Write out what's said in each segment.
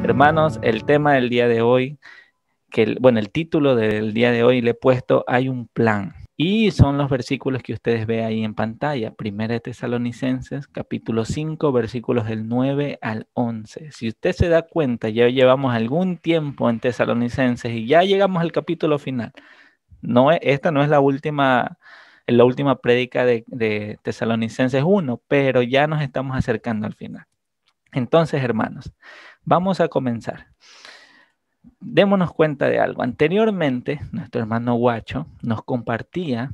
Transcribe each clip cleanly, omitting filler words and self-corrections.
Hermanos, el tema del día de hoy, el título del día de hoy le he puesto Hay un plan. Y son los versículos que ustedes ven ahí en pantalla. Primera de Tesalonicenses, capítulo 5, versículos del 9 al 11. Si usted se da cuenta, ya llevamos algún tiempo en Tesalonicenses y ya llegamos al capítulo final. Esta no es la última prédica de Tesalonicenses 1, pero ya nos estamos acercando al final. Entonces, hermanos, vamos a comenzar. Démonos cuenta de algo. Anteriormente, nuestro hermano Guacho nos compartía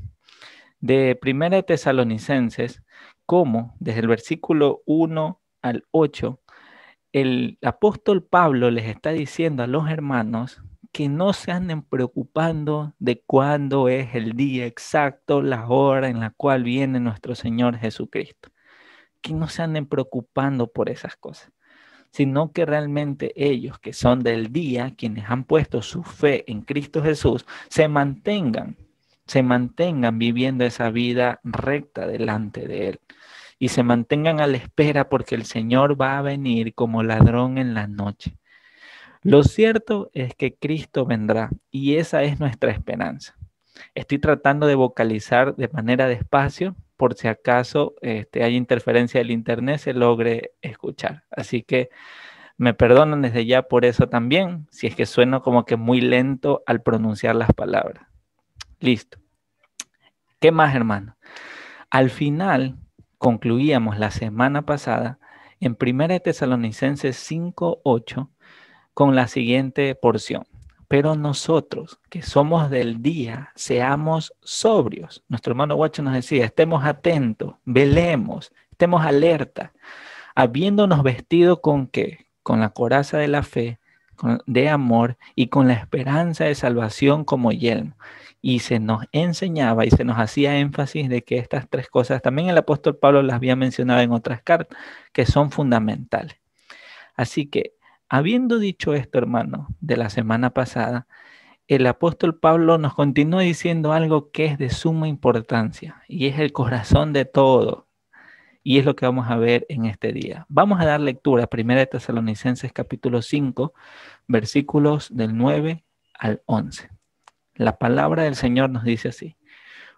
de Primera de Tesalonicenses cómo desde el versículo 1 al 8, el apóstol Pablo les está diciendo a los hermanos que no se anden preocupando de cuándo es el día exacto, la hora en la cual viene nuestro Señor Jesucristo. Que no se anden preocupando por esas cosas, sino que realmente ellos que son del día, quienes han puesto su fe en Cristo Jesús, se mantengan viviendo esa vida recta delante de Él y se mantengan a la espera porque el Señor va a venir como ladrón en la noche. Lo cierto es que Cristo vendrá y esa es nuestra esperanza. Estoy tratando de vocalizar de manera despacio por si acaso hay interferencia del internet, se logre escuchar. Así que me perdonan desde ya por eso también, si es que sueno como que muy lento al pronunciar las palabras. Listo. ¿Qué más, hermano? Al final, concluíamos la semana pasada en 1 Tesalonicenses 5:8 con la siguiente porción. Pero nosotros, que somos del día, seamos sobrios. Nuestro hermano Guacho nos decía, estemos atentos, velemos, estemos alerta, habiéndonos vestido ¿con qué? Con la coraza de la fe, de amor y con la esperanza de salvación como yelmo. Y se nos enseñaba y se nos hacía énfasis de que estas tres cosas, también el apóstol Pablo las había mencionado en otras cartas, que son fundamentales. Así que, habiendo dicho esto, hermano, de la semana pasada, el apóstol Pablo nos continúa diciendo algo que es de suma importancia y es el corazón de todo. Y es lo que vamos a ver en este día. Vamos a dar lectura a 1 Tesalonicenses capítulo 5, versículos del 9 al 11. La palabra del Señor nos dice así: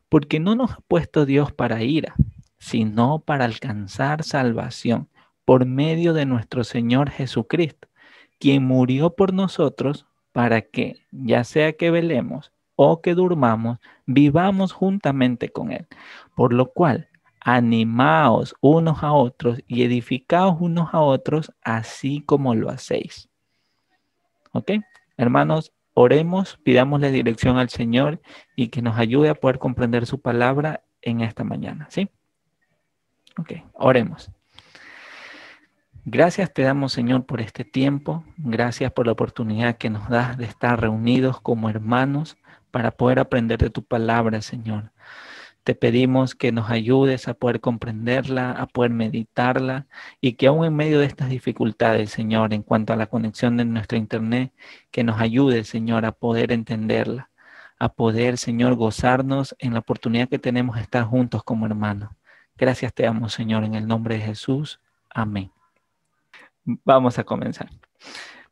porque no nos ha puesto Dios para ira, sino para alcanzar salvación por medio de nuestro Señor Jesucristo, quien murió por nosotros para que, ya sea que velemos o que durmamos, vivamos juntamente con Él. Por lo cual, animaos unos a otros y edificaos unos a otros, así como lo hacéis. ¿Ok? Hermanos, oremos, pidámosle dirección al Señor y que nos ayude a poder comprender su palabra en esta mañana. ¿Sí? Ok, oremos. Gracias te damos, Señor, por este tiempo. Gracias por la oportunidad que nos das de estar reunidos como hermanos para poder aprender de tu palabra, Señor. Te pedimos que nos ayudes a poder comprenderla, a poder meditarla y que aún en medio de estas dificultades, Señor, en cuanto a la conexión de nuestro internet, que nos ayude, Señor, a poder entenderla, a poder, Señor, gozarnos en la oportunidad que tenemos de estar juntos como hermanos. Gracias te damos, Señor, en el nombre de Jesús. Amén. Vamos a comenzar.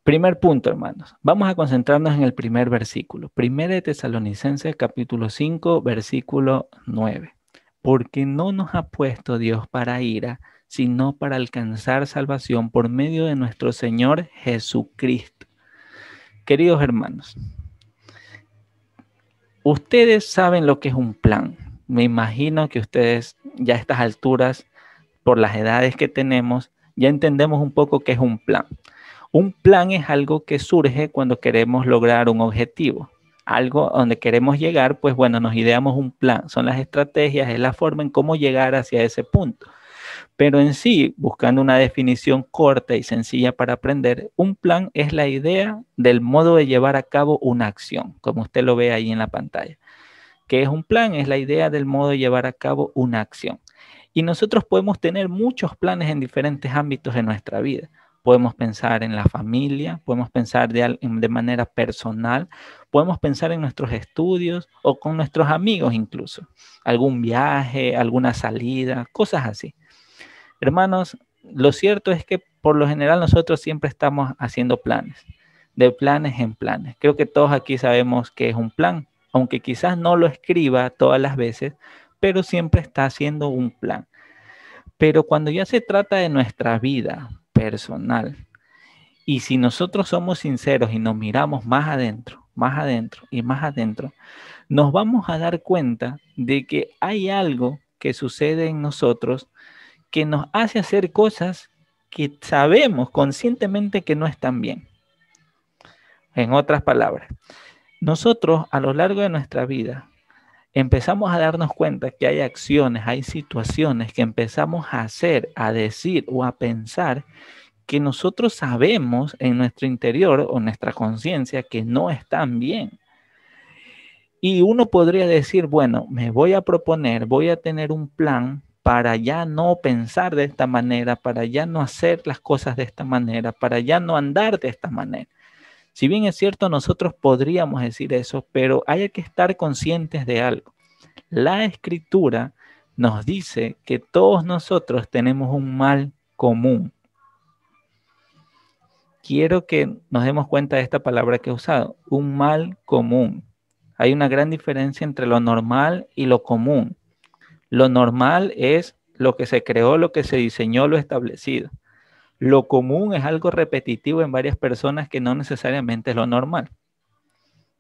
Primer punto, hermanos. Vamos a concentrarnos en el primer versículo. 1 Tesalonicenses capítulo 5, versículo 9. Porque no nos ha puesto Dios para ira, sino para alcanzar salvación por medio de nuestro Señor Jesucristo. Queridos hermanos, ustedes saben lo que es un plan. Me imagino que ustedes ya a estas alturas, por las edades que tenemos, ya entendemos un poco qué es un plan. Un plan es algo que surge cuando queremos lograr un objetivo, algo donde queremos llegar, pues bueno, nos ideamos un plan, son las estrategias, es la forma en cómo llegar hacia ese punto. Pero en sí, buscando una definición corta y sencilla para aprender, un plan es la idea del modo de llevar a cabo una acción, como usted lo ve ahí en la pantalla. ¿Qué es un plan? Es la idea del modo de llevar a cabo una acción. Y nosotros podemos tener muchos planes en diferentes ámbitos de nuestra vida. Podemos pensar en la familia, podemos pensar de manera personal, podemos pensar en nuestros estudios o con nuestros amigos incluso. Algún viaje, alguna salida, cosas así. Hermanos, lo cierto es que por lo general nosotros siempre estamos haciendo planes, de planes en planes. Creo que todos aquí sabemos qué es un plan, aunque quizás no lo escriba todas las veces, pero siempre está haciendo un plan. Pero cuando ya se trata de nuestra vida personal, y si nosotros somos sinceros y nos miramos más adentro y más adentro, nos vamos a dar cuenta de que hay algo que sucede en nosotros que nos hace hacer cosas que sabemos conscientemente que no están bien. En otras palabras, nosotros a lo largo de nuestra vida empezamos a darnos cuenta que hay acciones, hay situaciones que empezamos a hacer, a decir o a pensar que nosotros sabemos en nuestro interior o nuestra conciencia que no están bien. Y uno podría decir, bueno, me voy a proponer, voy a tener un plan para ya no pensar de esta manera, para ya no hacer las cosas de esta manera, para ya no andar de esta manera. Si bien es cierto, nosotros podríamos decir eso, pero hay que estar conscientes de algo. La Escritura nos dice que todos nosotros tenemos un mal común. Quiero que nos demos cuenta de esta palabra que he usado, un mal común. Hay una gran diferencia entre lo normal y lo común. Lo normal es lo que se creó, lo que se diseñó, lo establecido. Lo común es algo repetitivo en varias personas que no necesariamente es lo normal.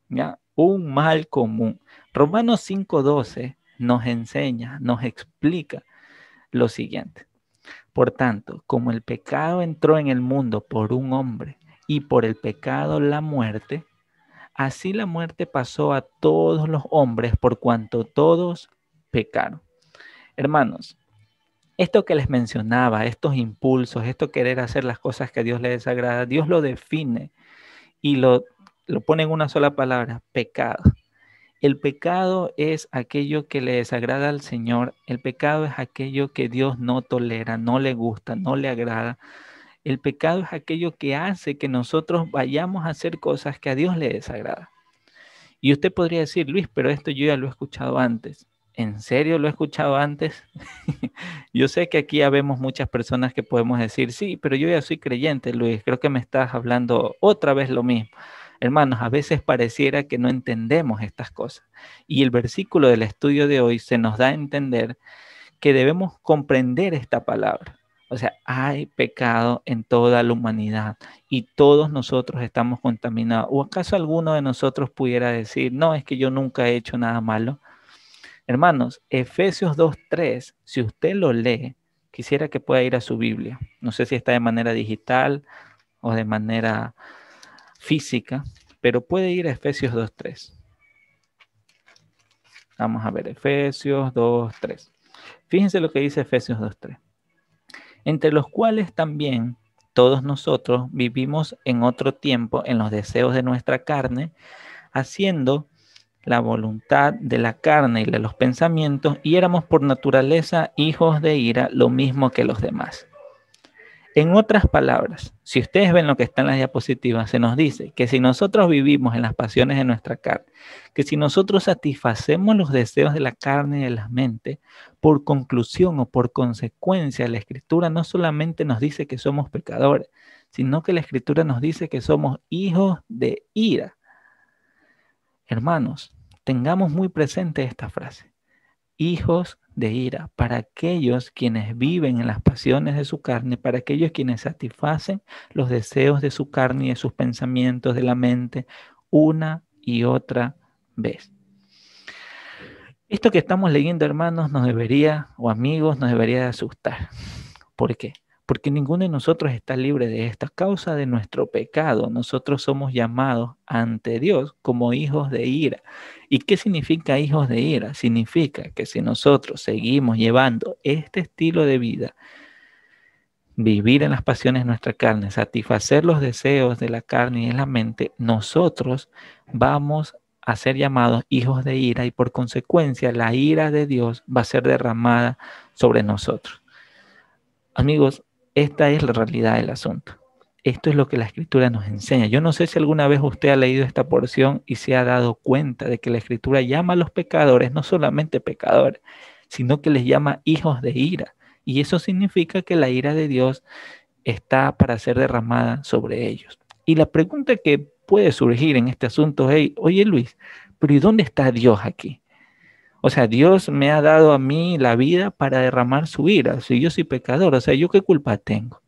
¿Ya? Un mal común. Romanos 5:12 nos enseña, nos explica lo siguiente. Por tanto, como el pecado entró en el mundo por un hombre y por el pecado la muerte, así la muerte pasó a todos los hombres por cuanto todos pecaron. Hermanos, esto que les mencionaba, estos impulsos, esto querer hacer las cosas que a Dios le desagrada, Dios lo define y lo pone en una sola palabra, pecado. El pecado es aquello que le desagrada al Señor. El pecado es aquello que Dios no tolera, no le gusta, no le agrada. El pecado es aquello que hace que nosotros vayamos a hacer cosas que a Dios le desagrada. Y usted podría decir, Luis, pero esto yo ya lo he escuchado antes. ¿En serio lo he escuchado antes? Yo sé que aquí habemos muchas personas que podemos decir, sí, pero yo ya soy creyente, Luis, creo que me estás hablando otra vez lo mismo. Hermanos, a veces pareciera que no entendemos estas cosas. Y el versículo del estudio de hoy se nos da a entender que debemos comprender esta palabra. O sea, hay pecado en toda la humanidad y todos nosotros estamos contaminados. ¿O acaso alguno de nosotros pudiera decir, no, es que yo nunca he hecho nada malo? Hermanos, Efesios 2:3, si usted lo lee, quisiera que pueda ir a su Biblia. No sé si está de manera digital o de manera física, pero puede ir a Efesios 2:3. Vamos a ver, Efesios 2:3. Fíjense lo que dice Efesios 2:3. Entre los cuales también todos nosotros vivimos en otro tiempo en los deseos de nuestra carne, haciendo la voluntad de la carne y de los pensamientos, y éramos por naturaleza hijos de ira, lo mismo que los demás. En otras palabras, si ustedes ven lo que está en las diapositivas, se nos dice que si nosotros vivimos en las pasiones de nuestra carne, que si nosotros satisfacemos los deseos de la carne y de la mente, por conclusión o por consecuencia, la Escritura no solamente nos dice que somos pecadores, sino que la Escritura nos dice que somos hijos de ira. Hermanos, tengamos muy presente esta frase. Hijos de ira, para aquellos quienes viven en las pasiones de su carne, para aquellos quienes satisfacen los deseos de su carne y de sus pensamientos de la mente una y otra vez. Esto que estamos leyendo, hermanos, nos debería, o amigos, nos debería de asustar. ¿Por qué? Porque ninguno de nosotros está libre de esta causa de nuestro pecado. Nosotros somos llamados ante Dios como hijos de ira. ¿Y qué significa hijos de ira? Significa que si nosotros seguimos llevando este estilo de vida, vivir en las pasiones de nuestra carne, satisfacer los deseos de la carne y de la mente, nosotros vamos a ser llamados hijos de ira y por consecuencia la ira de Dios va a ser derramada sobre nosotros. Amigos, esta es la realidad del asunto. Esto es lo que la Escritura nos enseña. Yo no sé si alguna vez usted ha leído esta porción y se ha dado cuenta de que la Escritura llama a los pecadores no solamente pecadores, sino que les llama hijos de ira. Y eso significa que la ira de Dios está para ser derramada sobre ellos. Y la pregunta que puede surgir en este asunto es, oye Luis, pero ¿y dónde está Dios aquí? O sea, Dios me ha dado a mí la vida para derramar su ira. Si yo soy pecador, o sea, ¿yo qué culpa tengo?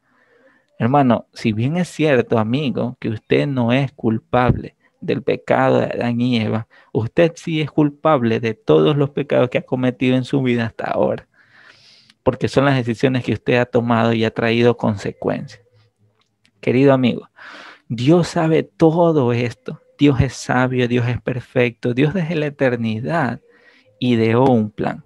Hermano, si bien es cierto, amigo, que usted no es culpable del pecado de Adán y Eva, usted sí es culpable de todos los pecados que ha cometido en su vida hasta ahora, porque son las decisiones que usted ha tomado y ha traído consecuencias. Querido amigo, Dios sabe todo esto. Dios es sabio, Dios es perfecto, Dios desde la eternidad ideó un plan.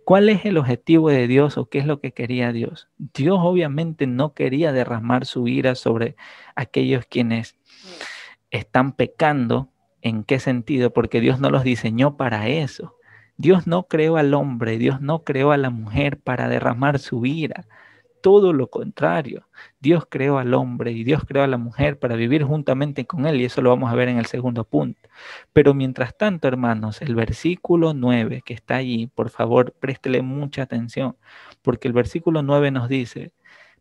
¿Cuál es el objetivo de Dios o qué es lo que quería Dios? Dios obviamente no quería derramar su ira sobre aquellos quienes están pecando. ¿En qué sentido? Porque Dios no los diseñó para eso. Dios no creó al hombre, Dios no creó a la mujer para derramar su ira. Todo lo contrario. Dios creó al hombre y Dios creó a la mujer para vivir juntamente con él, y eso lo vamos a ver en el segundo punto. Pero mientras tanto, hermanos, el versículo 9 que está allí, por favor, préstele mucha atención, porque el versículo 9 nos dice,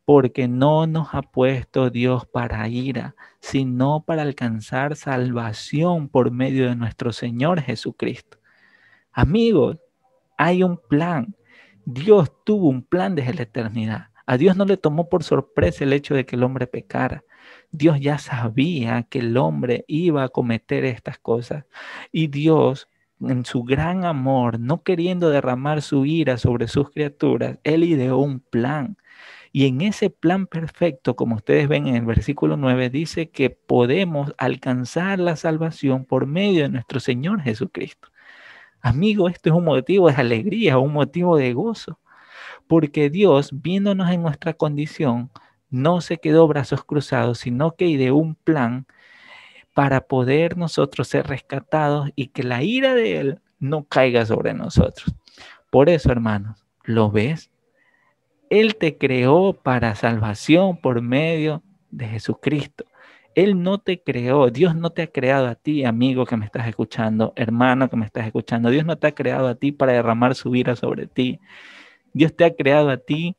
porque no nos ha puesto Dios para ira, sino para alcanzar salvación por medio de nuestro Señor Jesucristo. Amigos, hay un plan. Dios tuvo un plan desde la eternidad. A Dios no le tomó por sorpresa el hecho de que el hombre pecara. Dios ya sabía que el hombre iba a cometer estas cosas. Y Dios, en su gran amor, no queriendo derramar su ira sobre sus criaturas, Él ideó un plan. Y en ese plan perfecto, como ustedes ven en el versículo 9, dice que podemos alcanzar la salvación por medio de nuestro Señor Jesucristo. Amigo, esto es un motivo de alegría, un motivo de gozo, porque Dios, viéndonos en nuestra condición, no se quedó brazos cruzados, sino que ideó un plan para poder nosotros ser rescatados y que la ira de Él no caiga sobre nosotros. Por eso, hermanos, ¿lo ves? Él te creó para salvación por medio de Jesucristo. Él no te creó, Dios no te ha creado a ti, amigo que me estás escuchando, hermano que me estás escuchando. Dios no te ha creado a ti para derramar su ira sobre ti. Dios te ha creado a ti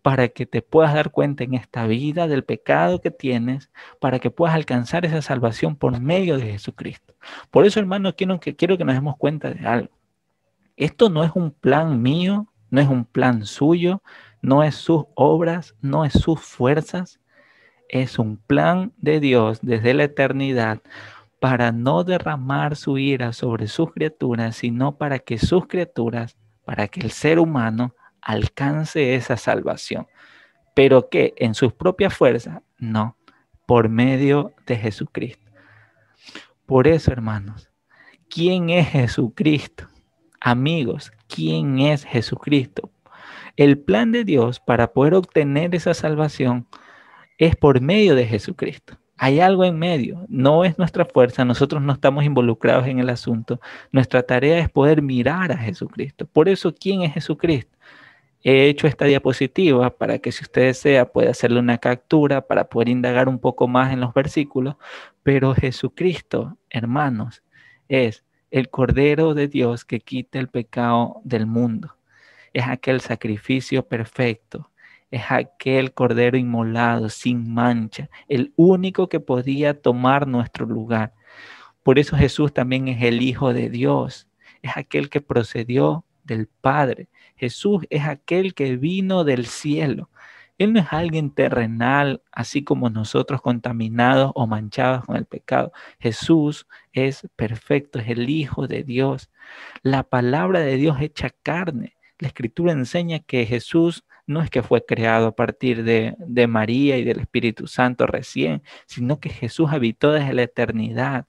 para que te puedas dar cuenta en esta vida del pecado que tienes, para que puedas alcanzar esa salvación por medio de Jesucristo. Por eso, hermano, quiero que nos demos cuenta de algo. Esto no es un plan mío, no es un plan suyo, no es sus obras, no es sus fuerzas, es un plan de Dios desde la eternidad para no derramar su ira sobre sus criaturas, sino para que sus criaturas, para que el ser humano alcance esa salvación. ¿Pero qué? ¿En sus propias fuerzas? No, por medio de Jesucristo. Por eso, hermanos, ¿quién es Jesucristo? Amigos, ¿quién es Jesucristo? El plan de Dios para poder obtener esa salvación es por medio de Jesucristo. Hay algo en medio, no es nuestra fuerza, nosotros no estamos involucrados en el asunto. Nuestra tarea es poder mirar a Jesucristo. Por eso, ¿quién es Jesucristo? He hecho esta diapositiva para que si usted desea pueda hacerle una captura para poder indagar un poco más en los versículos, pero Jesucristo, hermanos, es el Cordero de Dios que quita el pecado del mundo. Es aquel sacrificio perfecto, es aquel Cordero inmolado, sin mancha, el único que podía tomar nuestro lugar. Por eso Jesús también es el Hijo de Dios, es aquel que procedió del Padre. Jesús es aquel que vino del cielo. Él no es alguien terrenal, así como nosotros, contaminados o manchados con el pecado. Jesús es perfecto, es el Hijo de Dios. La palabra de Dios hecha carne. La Escritura enseña que Jesús no es que fue creado a partir de María y del Espíritu Santo recién, sino que Jesús habitó desde la eternidad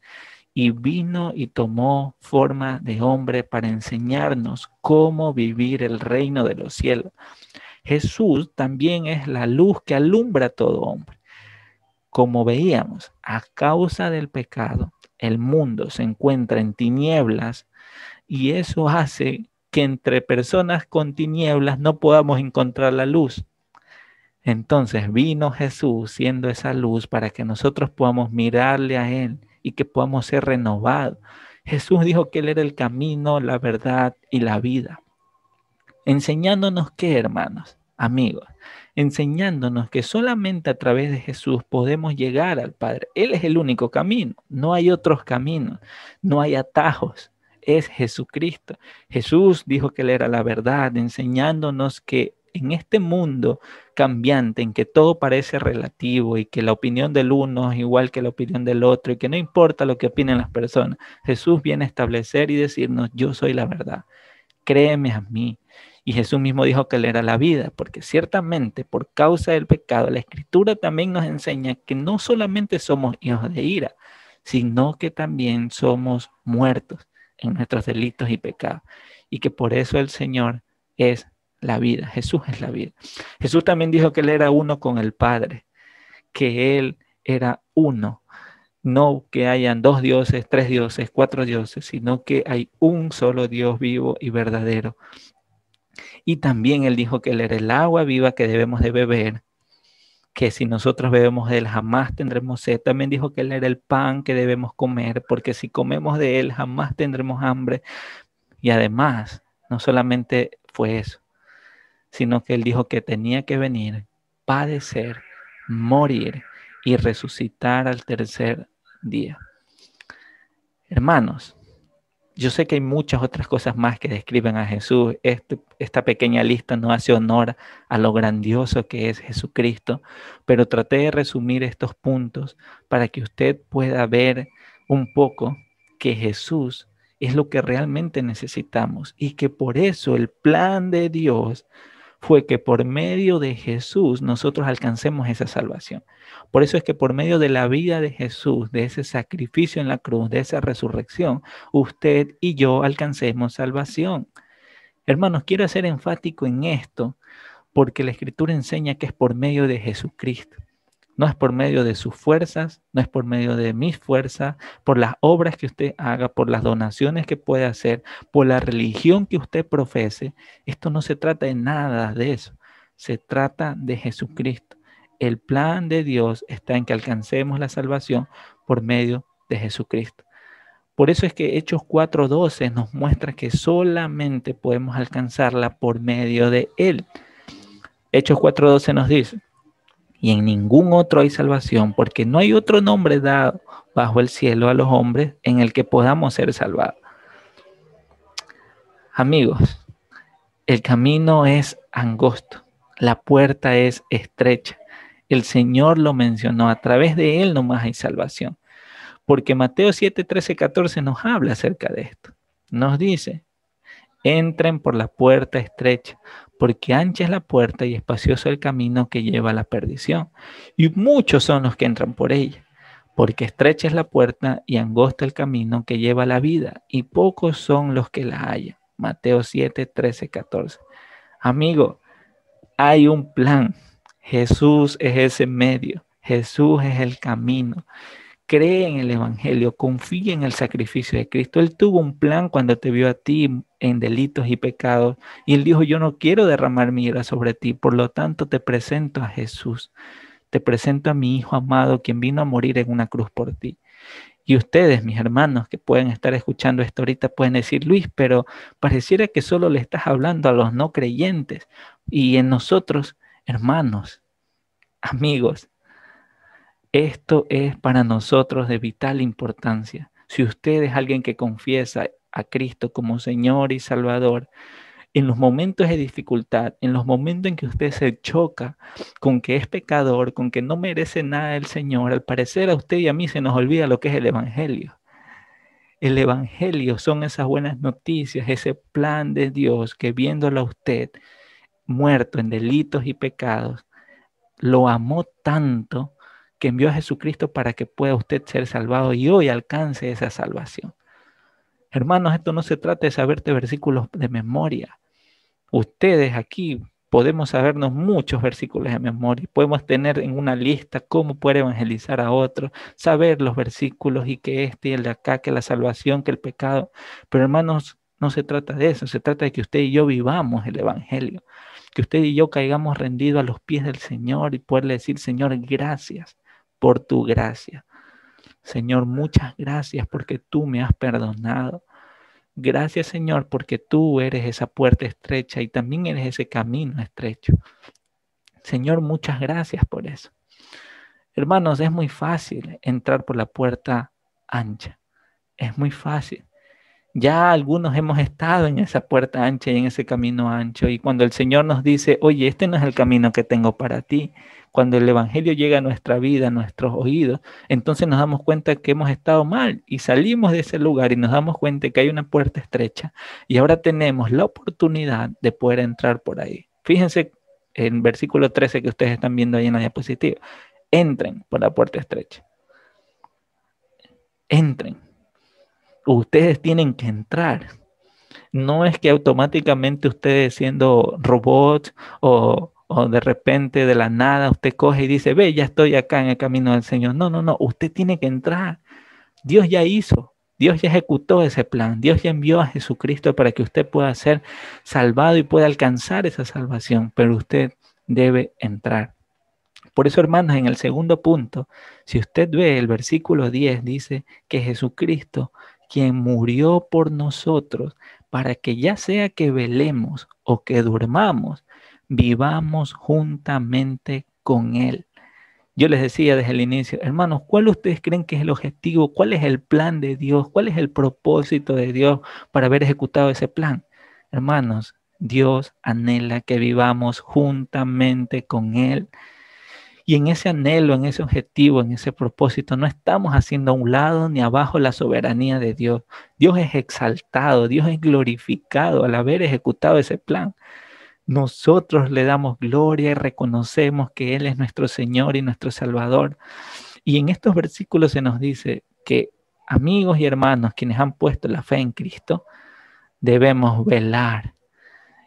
y vino y tomó forma de hombre para enseñarnos cómo vivir el reino de los cielos. Jesús también es la luz que alumbra a todo hombre. Como veíamos, a causa del pecado, el mundo se encuentra en tinieblas y eso hace que entre personas con tinieblas no podamos encontrar la luz. Entonces vino Jesús siendo esa luz para que nosotros podamos mirarle a Él y que podamos ser renovados. Jesús dijo que Él era el camino, la verdad y la vida. Enseñándonos qué, hermanos, amigos, enseñándonos que solamente a través de Jesús podemos llegar al Padre. Él es el único camino, no hay otros caminos, no hay atajos, es Jesucristo. Jesús dijo que Él era la verdad, enseñándonos que en este mundo cambiante, en que todo parece relativo y que la opinión del uno es igual que la opinión del otro y que no importa lo que opinen las personas, Jesús viene a establecer y decirnos, yo soy la verdad, créeme a mí. Y Jesús mismo dijo que Él era la vida, porque ciertamente por causa del pecado, la Escritura también nos enseña que no solamente somos hijos de ira, sino que también somos muertos en nuestros delitos y pecados. Y que por eso el Señor es la vida, Jesús es la vida. Jesús también dijo que Él era uno con el Padre, que Él era uno. No que hayan 2 dioses, 3 dioses, 4 dioses, sino que hay un solo Dios vivo y verdadero. Y también Él dijo que Él era el agua viva que debemos de beber, que si nosotros bebemos de Él jamás tendremos sed. También dijo que Él era el pan que debemos comer, porque si comemos de Él jamás tendremos hambre. Y además, no solamente fue eso, sino que Él dijo que tenía que venir, padecer, morir y resucitar al tercer día. Hermanos, yo sé que hay muchas otras cosas más que describen a Jesús. Esta pequeña lista no hace honor a lo grandioso que es Jesucristo, pero traté de resumir estos puntos para que usted pueda ver un poco que Jesús es lo que realmente necesitamos y que por eso el plan de Dios fue que por medio de Jesús nosotros alcancemos esa salvación. Por eso es que por medio de la vida de Jesús, de ese sacrificio en la cruz, de esa resurrección, usted y yo alcancemos salvación. Hermanos, quiero ser enfático en esto porque la Escritura enseña que es por medio de Jesucristo. No es por medio de sus fuerzas, no es por medio de mis fuerzas, por las obras que usted haga, por las donaciones que puede hacer, por la religión que usted profese. Esto no se trata de nada de eso. Se trata de Jesucristo. El plan de Dios está en que alcancemos la salvación por medio de Jesucristo. Por eso es que Hechos 4:12 nos muestra que solamente podemos alcanzarla por medio de Él. Hechos 4:12 nos dice, y en ningún otro hay salvación, porque no hay otro nombre dado bajo el cielo a los hombres en el que podamos ser salvados. Amigos, el camino es angosto, la puerta es estrecha. El Señor lo mencionó, a través de Él nomás hay salvación. Porque Mateo 7, 13, 14 nos habla acerca de esto. Nos dice, entren por la puerta estrecha, porque ancha es la puerta y espacioso el camino que lleva a la perdición. Y muchos son los que entran por ella, porque estrecha es la puerta y angosto el camino que lleva a la vida, y pocos son los que la hallan. Mateo 7, 13, 14. Amigo, hay un plan. Jesús es ese medio. Jesús es el camino. Cree en el Evangelio, confía en el sacrificio de Cristo. Él tuvo un plan cuando te vio a ti en delitos y pecados. Y Él dijo, yo no quiero derramar mi ira sobre ti, por lo tanto te presento a Jesús. Te presento a mi Hijo amado, quien vino a morir en una cruz por ti. Y ustedes, mis hermanos, que pueden estar escuchando esto ahorita, pueden decir, Luis, pero pareciera que solo le estás hablando a los no creyentes. Y en nosotros, hermanos, amigos, esto es para nosotros de vital importancia. Si usted es alguien que confiesa a Cristo como Señor y Salvador, en los momentos de dificultad, en los momentos en que usted se choca con que es pecador, con que no merece nada del Señor, al parecer a usted y a mí se nos olvida lo que es el Evangelio. El Evangelio son esas buenas noticias, ese plan de Dios que viéndolo a usted muerto en delitos y pecados, lo amó tanto que envió a Jesucristo para que pueda usted ser salvado y hoy alcance esa salvación. Hermanos, esto no se trata de saberte versículos de memoria. Ustedes aquí podemos sabernos muchos versículos de memoria, podemos tener en una lista cómo poder evangelizar a otros, saber los versículos y que este y el de acá, que la salvación, que el pecado. Pero hermanos, no se trata de eso, se trata de que usted y yo vivamos el Evangelio, que usted y yo caigamos rendidos a los pies del Señor y poderle decir, Señor, gracias por tu gracia. Señor, muchas gracias porque tú me has perdonado. Gracias, Señor, porque tú eres esa puerta estrecha y también eres ese camino estrecho. Señor, muchas gracias por eso. Hermanos, es muy fácil entrar por la puerta ancha. Es muy fácil. Ya algunos hemos estado en esa puerta ancha y en ese camino ancho. Y cuando el Señor nos dice, oye, este no es el camino que tengo para ti, cuando el Evangelio llega a nuestra vida, a nuestros oídos, entonces nos damos cuenta que hemos estado mal y salimos de ese lugar y nos damos cuenta que hay una puerta estrecha y ahora tenemos la oportunidad de poder entrar por ahí. Fíjense en versículo 13 que ustedes están viendo ahí en la diapositiva. Entren por la puerta estrecha. Entren. Ustedes tienen que entrar. No es que automáticamente ustedes siendo robots o de repente de la nada usted coge y dice, ve, ya estoy acá en el camino del Señor. No, no, no, usted tiene que entrar. Dios ya hizo, Dios ya ejecutó ese plan. Dios ya envió a Jesucristo para que usted pueda ser salvado y pueda alcanzar esa salvación, pero usted debe entrar. Por eso, hermanos, en el segundo punto, si usted ve el versículo 10, dice que Jesucristo, quien murió por nosotros, para que ya sea que velemos o que durmamos, vivamos juntamente con Él. Yo les decía desde el inicio, hermanos, ¿cuál ustedes creen que es el objetivo? ¿Cuál es el plan de Dios? ¿Cuál es el propósito de Dios para haber ejecutado ese plan? Hermanos, Dios anhela que vivamos juntamente con Él. Y en ese anhelo, en ese objetivo, en ese propósito, no estamos haciendo a un lado ni abajo la soberanía de Dios. Dios es exaltado, Dios es glorificado al haber ejecutado ese plan. Nosotros le damos gloria y reconocemos que Él es nuestro Señor y nuestro Salvador. Y en estos versículos se nos dice que amigos y hermanos quienes han puesto la fe en Cristo, debemos velar.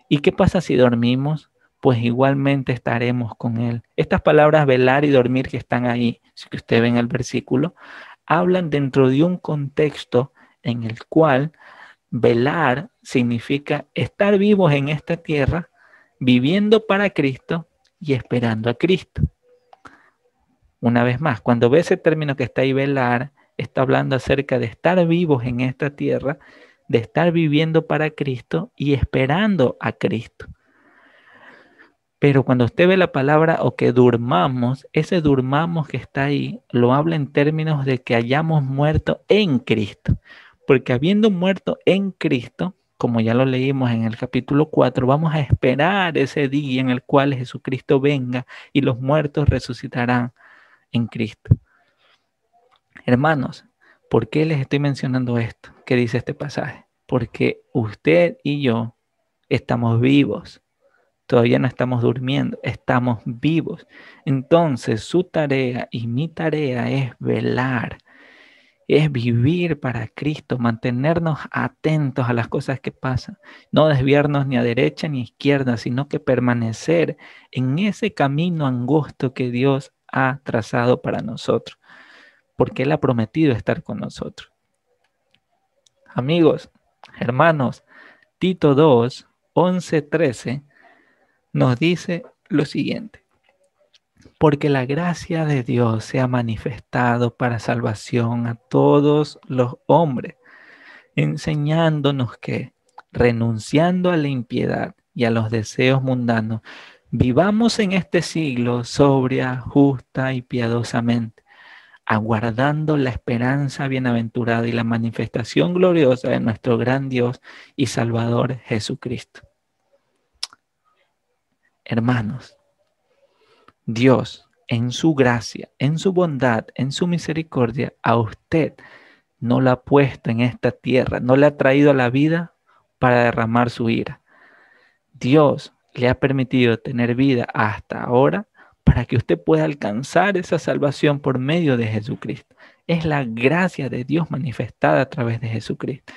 ¿Y qué pasa si dormimos? Pues igualmente estaremos con Él. Estas palabras velar y dormir que están ahí, si usted ve en el versículo, hablan dentro de un contexto en el cual velar significa estar vivos en esta tierra, viviendo para Cristo y esperando a Cristo. Una vez más, cuando ve ese término que está ahí, velar, está hablando acerca de estar vivos en esta tierra, de estar viviendo para Cristo y esperando a Cristo. Pero cuando usted ve la palabra o que durmamos, ese durmamos que está ahí, lo habla en términos de que hayamos muerto en Cristo. Porque habiendo muerto en Cristo, como ya lo leímos en el capítulo 4, vamos a esperar ese día en el cual Jesucristo venga y los muertos resucitarán en Cristo. Hermanos, ¿por qué les estoy mencionando esto? ¿Qué dice este pasaje? Porque usted y yo estamos vivos. Todavía no estamos durmiendo, estamos vivos. Entonces su tarea y mi tarea es velar, es vivir para Cristo, mantenernos atentos a las cosas que pasan, no desviarnos ni a derecha ni a izquierda, sino que permanecer en ese camino angosto que Dios ha trazado para nosotros, porque Él ha prometido estar con nosotros. Amigos, hermanos, Tito 2, 11, 13 nos dice lo siguiente: porque la gracia de Dios se ha manifestado para salvación a todos los hombres, enseñándonos que, renunciando a la impiedad y a los deseos mundanos, vivamos en este siglo sobria, justa y piadosamente, aguardando la esperanza bienaventurada y la manifestación gloriosa de nuestro gran Dios y Salvador Jesucristo. Hermanos, Dios, en su gracia, en su bondad, en su misericordia, a usted no la ha puesto en esta tierra, no le ha traído a la vida para derramar su ira. Dios le ha permitido tener vida hasta ahora para que usted pueda alcanzar esa salvación por medio de Jesucristo. Es la gracia de Dios manifestada a través de Jesucristo.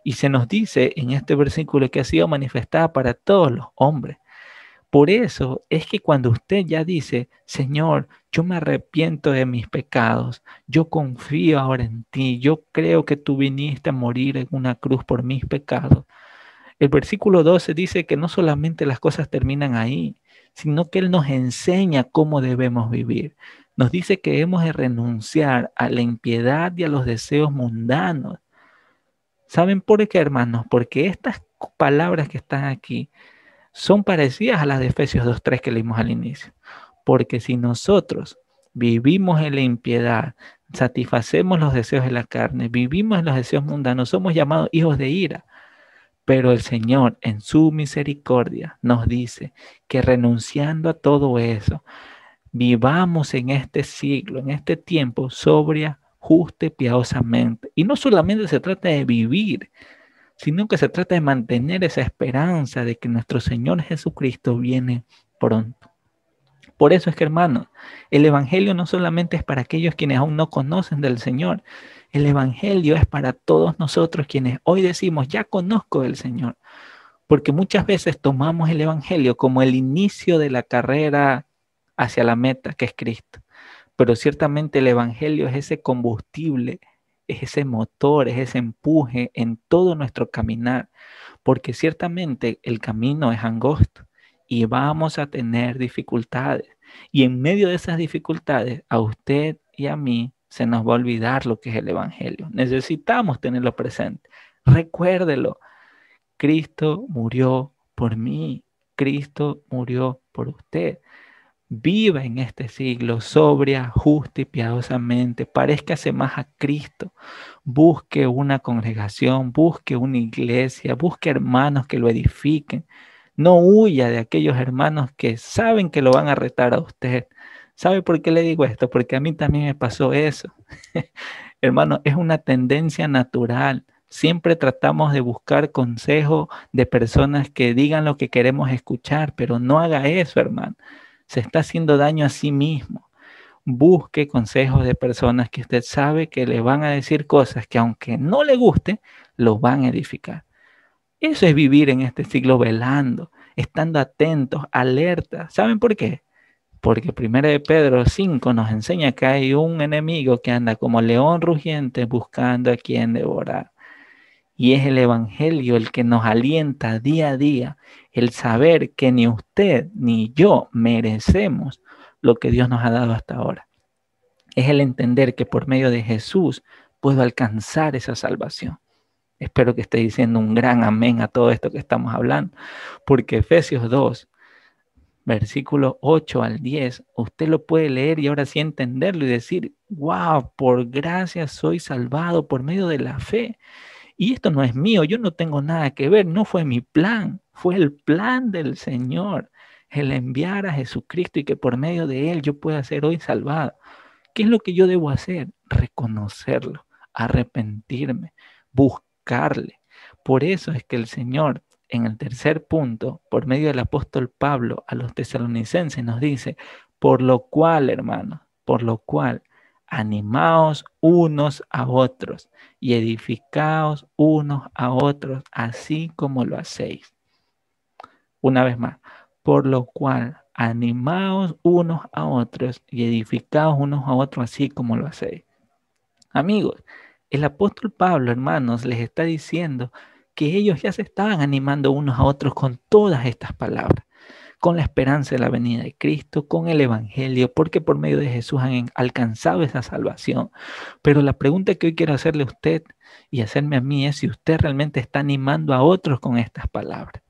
Y se nos dice en este versículo que ha sido manifestada para todos los hombres. Por eso es que cuando usted ya dice, Señor, yo me arrepiento de mis pecados, yo confío ahora en ti, yo creo que tú viniste a morir en una cruz por mis pecados. El versículo 12 dice que no solamente las cosas terminan ahí, sino que Él nos enseña cómo debemos vivir. Nos dice que hemos de renunciar a la impiedad y a los deseos mundanos. ¿Saben por qué, hermanos? Porque estas palabras que están aquí son parecidas a las de Efesios 2:3 que leímos al inicio. Porque si nosotros vivimos en la impiedad, satisfacemos los deseos de la carne, vivimos en los deseos mundanos, somos llamados hijos de ira. Pero el Señor, en su misericordia, nos dice que renunciando a todo eso, vivamos en este siglo, en este tiempo, sobria, justa y piadosamente. Y no solamente se trata de vivir, sino que se trata de mantener esa esperanza de que nuestro Señor Jesucristo viene pronto. Por eso es que, hermanos, el Evangelio no solamente es para aquellos quienes aún no conocen del Señor, el Evangelio es para todos nosotros quienes hoy decimos, ya conozco del Señor, porque muchas veces tomamos el Evangelio como el inicio de la carrera hacia la meta, que es Cristo. Pero ciertamente el Evangelio es ese combustible, es ese motor, es ese empuje en todo nuestro caminar, porque ciertamente el camino es angosto y vamos a tener dificultades. Y en medio de esas dificultades, a usted y a mí se nos va a olvidar lo que es el Evangelio. Necesitamos tenerlo presente. Recuérdelo. Cristo murió por mí. Cristo murió por usted. Viva en este siglo sobria, justa y piadosamente. Parezcase más a Cristo. Busque una congregación, busque una iglesia, busque hermanos que lo edifiquen. No huya de aquellos hermanos que saben que lo van a retar a usted. ¿Sabe por qué le digo esto? Porque a mí también me pasó eso. Hermano, es una tendencia natural. Siempre tratamos de buscar consejo de personas que digan lo que queremos escuchar, pero no haga eso, hermano. Se está haciendo daño a sí mismo. Busque consejos de personas que usted sabe que le van a decir cosas que aunque no le guste, lo van a edificar. Eso es vivir en este siglo velando, estando atentos, alertas. ¿Saben por qué? Porque 1 de Pedro 5 nos enseña que hay un enemigo que anda como león rugiente buscando a quien devorar. Y es el Evangelio el que nos alienta día a día, el saber que ni usted ni yo merecemos lo que Dios nos ha dado hasta ahora. Es el entender que por medio de Jesús puedo alcanzar esa salvación. Espero que esté diciendo un gran amén a todo esto que estamos hablando, porque Efesios 2, versículo 8 al 10, usted lo puede leer y ahora sí entenderlo y decir, wow, por gracia soy salvado por medio de la fe. Y esto no es mío, yo no tengo nada que ver, no fue mi plan, fue el plan del Señor, el enviar a Jesucristo y que por medio de Él yo pueda ser hoy salvado. ¿Qué es lo que yo debo hacer? Reconocerlo, arrepentirme, buscarle. Por eso es que el Señor, en el tercer punto, por medio del apóstol Pablo a los tesalonicenses nos dice, por lo cual, hermanos, por lo cual, animaos unos a otros y edificaos unos a otros, así como lo hacéis. Una vez más, por lo cual, animaos unos a otros y edificaos unos a otros, así como lo hacéis. Amigos, el apóstol Pablo, hermanos, les está diciendo que ellos ya se estaban animando unos a otros con todas estas palabras, con la esperanza de la venida de Cristo, con el Evangelio, porque por medio de Jesús han alcanzado esa salvación. Pero la pregunta que hoy quiero hacerle a usted y hacerme a mí es si usted realmente está animando a otros con estas palabras.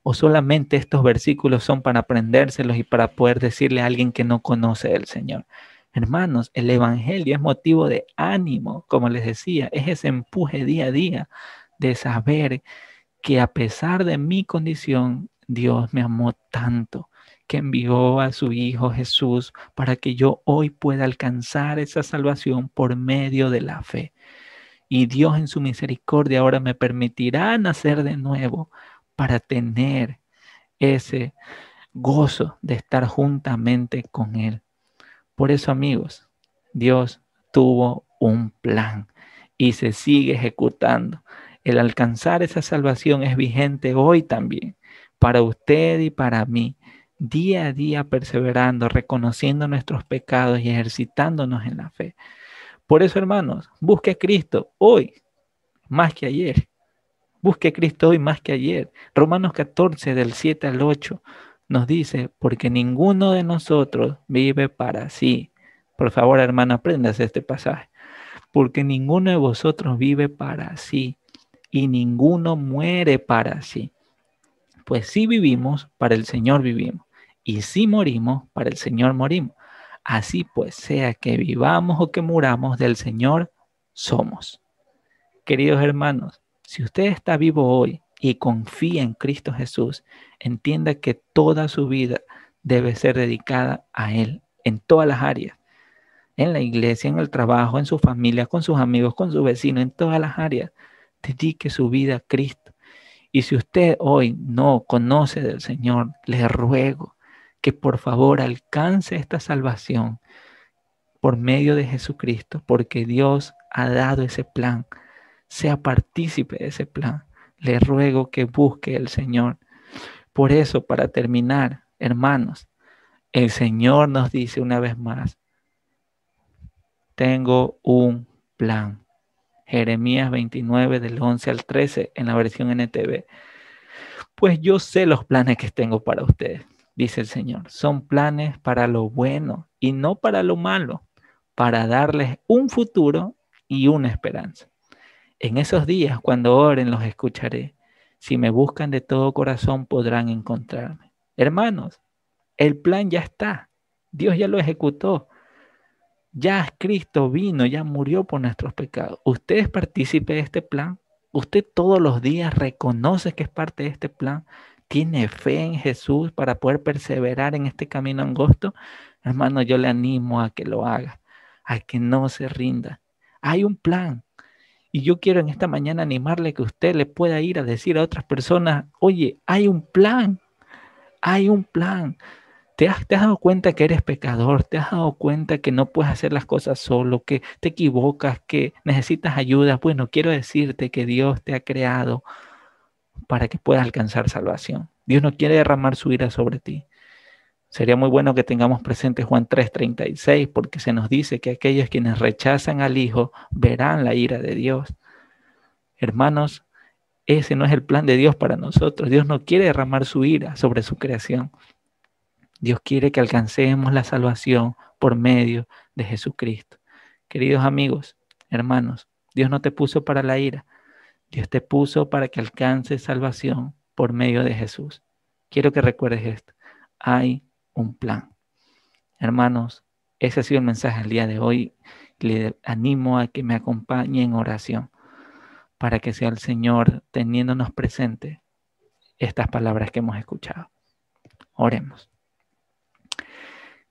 ¿O solamente estos versículos son para aprendérselos y para poder decirle a alguien que no conoce del Señor? Hermanos, el Evangelio es motivo de ánimo, como les decía, es ese empuje día a día de saber que a pesar de mi condición, Dios me amó tanto que envió a su Hijo Jesús para que yo hoy pueda alcanzar esa salvación por medio de la fe. Y Dios en su misericordia ahora me permitirá nacer de nuevo para tener ese gozo de estar juntamente con Él. Por eso, amigos, Dios tuvo un plan y se sigue ejecutando. El alcanzar esa salvación es vigente hoy también, para usted y para mí, día a día perseverando, reconociendo nuestros pecados y ejercitándonos en la fe. Por eso, hermanos, busque a Cristo hoy más que ayer. Busque a Cristo hoy más que ayer. Romanos 14, del 7 al 8, nos dice, porque ninguno de nosotros vive para sí. Por favor, hermano, apréndase este pasaje. Porque ninguno de vosotros vive para sí, y ninguno muere para sí. Pues si vivimos, para el Señor vivimos, y si morimos, para el Señor morimos. Así pues, sea que vivamos o que muramos, del Señor somos. Queridos hermanos, si usted está vivo hoy y confía en Cristo Jesús, entienda que toda su vida debe ser dedicada a Él, en todas las áreas, en la iglesia, en el trabajo, en su familia, con sus amigos, con su vecino, en todas las áreas. Dedique su vida a Cristo. Y si usted hoy no conoce del Señor, le ruego que por favor alcance esta salvación por medio de Jesucristo, porque Dios ha dado ese plan. Sea partícipe de ese plan. Le ruego que busque el Señor. Por eso, para terminar, hermanos, el Señor nos dice una vez más, tengo un plan. Jeremías 29 del 11 al 13 en la versión NTV. Pues yo sé los planes que tengo para ustedes, dice el Señor. Son planes para lo bueno y no para lo malo, para darles un futuro y una esperanza. En esos días, cuando oren, los escucharé. Si me buscan de todo corazón, podrán encontrarme. Hermanos, el plan ya está. Dios ya lo ejecutó. Ya Cristo vino, ya murió por nuestros pecados. ¿Usted es partícipe de este plan? ¿Usted todos los días reconoce que es parte de este plan? ¿Tiene fe en Jesús para poder perseverar en este camino angosto? Hermano, yo le animo a que lo haga, a que no se rinda. Hay un plan. Y yo quiero en esta mañana animarle que usted le pueda ir a decir a otras personas, oye, hay un plan, hay un plan. ¿Te has dado cuenta que eres pecador? ¿Te has dado cuenta que no puedes hacer las cosas solo, que te equivocas, que necesitas ayuda? Bueno, quiero decirte que Dios te ha creado para que puedas alcanzar salvación. Dios no quiere derramar su ira sobre ti. Sería muy bueno que tengamos presente Juan 3:36, porque se nos dice que aquellos quienes rechazan al Hijo verán la ira de Dios. Hermanos, ese no es el plan de Dios para nosotros. Dios no quiere derramar su ira sobre su creación. Dios quiere que alcancemos la salvación por medio de Jesucristo. Queridos amigos, hermanos, Dios no te puso para la ira. Dios te puso para que alcances salvación por medio de Jesús. Quiero que recuerdes esto. Hay un plan. Hermanos, ese ha sido el mensaje del día de hoy. Le animo a que me acompañe en oración para que sea el Señor teniéndonos presente estas palabras que hemos escuchado. Oremos.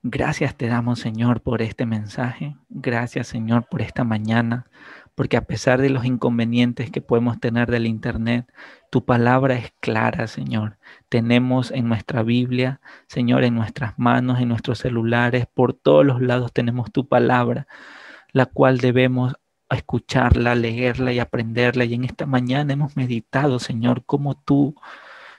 Gracias te damos, Señor, por este mensaje. Gracias, Señor, por esta mañana, porque a pesar de los inconvenientes que podemos tener del Internet, tu palabra es clara, Señor. Tenemos en nuestra Biblia, Señor, en nuestras manos, en nuestros celulares, por todos los lados tenemos tu palabra, la cual debemos escucharla, leerla y aprenderla. Y en esta mañana hemos meditado, Señor, cómo tú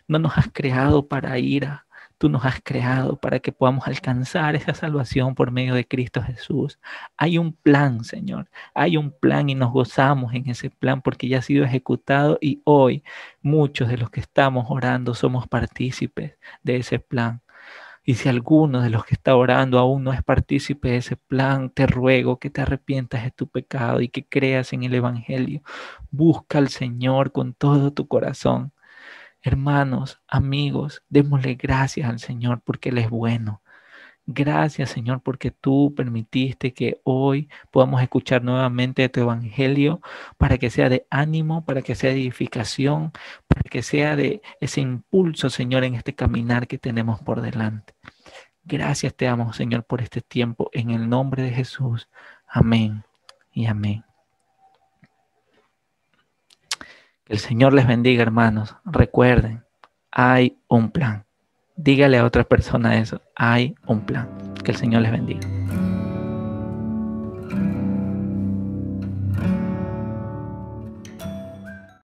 no nos has creado para ira. Tú nos has creado para que podamos alcanzar esa salvación por medio de Cristo Jesús. Hay un plan, Señor. Hay un plan y nos gozamos en ese plan porque ya ha sido ejecutado y hoy muchos de los que estamos orando somos partícipes de ese plan. Y si alguno de los que está orando aún no es partícipe de ese plan, te ruego que te arrepientas de tu pecado y que creas en el Evangelio. Busca al Señor con todo tu corazón. Hermanos, amigos, démosle gracias al Señor porque Él es bueno. Gracias, Señor, porque tú permitiste que hoy podamos escuchar nuevamente tu Evangelio para que sea de ánimo, para que sea de edificación, para que sea de ese impulso, Señor, en este caminar que tenemos por delante. Gracias te damos, Señor, por este tiempo. En el nombre de Jesús. Amén y amén. Que el Señor les bendiga, hermanos. Recuerden, hay un plan. Dígale a otra persona eso. Hay un plan. Que el Señor les bendiga.